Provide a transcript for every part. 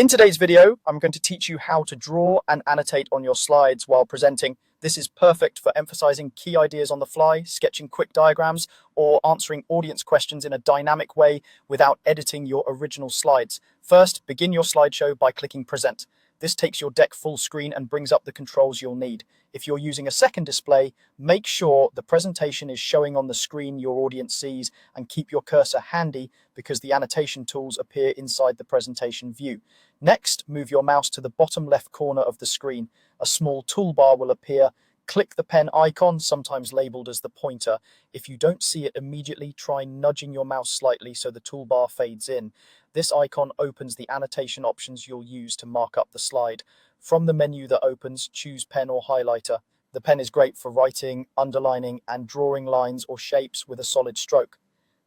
In today's video, I'm going to teach you how to draw and annotate on your slides while presenting. This is perfect for emphasizing key ideas on the fly, sketching quick diagrams, or answering audience questions in a dynamic way without editing your original slides. First, begin your slideshow by clicking Present. This takes your deck full screen and brings up the controls you'll need. If you're using a second display, make sure the presentation is showing on the screen your audience sees, and keep your cursor handy because the annotation tools appear inside the presentation view. Next, move your mouse to the bottom left corner of the screen. A small toolbar will appear. Click the pen icon, sometimes labeled as the pointer. If you don't see it immediately, try nudging your mouse slightly so the toolbar fades in. This icon opens the annotation options you'll use to mark up the slide. From the menu that opens, choose pen or highlighter. The pen is great for writing, underlining, and drawing lines or shapes with a solid stroke.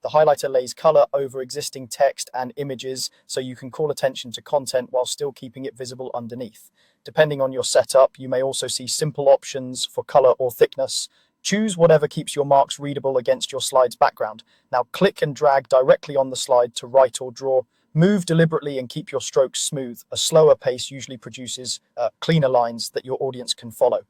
The highlighter lays color over existing text and images so you can call attention to content while still keeping it visible underneath. Depending on your setup, you may also see simple options for color or thickness. Choose whatever keeps your marks readable against your slide's background. Now click and drag directly on the slide to write or draw. Move deliberately and keep your strokes smooth. A slower pace usually produces cleaner lines that your audience can follow.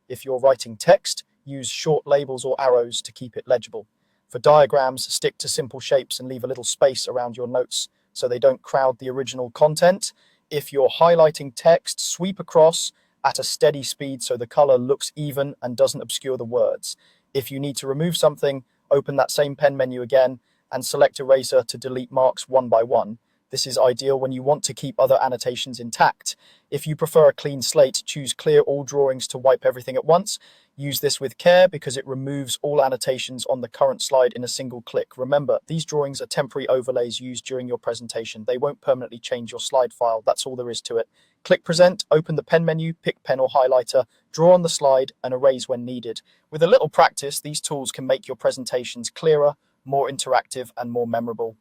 If you're writing text, use short labels or arrows to keep it legible. For diagrams, stick to simple shapes and leave a little space around your notes so they don't crowd the original content. If you're highlighting text, sweep across at a steady speed so the color looks even and doesn't obscure the words. If you need to remove something, open that same pen menu again and select Eraser to delete marks one by one. This is ideal when you want to keep other annotations intact. If you prefer a clean slate, choose Clear All Drawings to wipe everything at once. Use this with care because it removes all annotations on the current slide in a single click. Remember, these drawings are temporary overlays used during your presentation. They won't permanently change your slide file. That's all there is to it. Click Present, open the pen menu, pick pen or highlighter, draw on the slide, and erase when needed. With a little practice, these tools can make your presentations clearer, more interactive, and more memorable.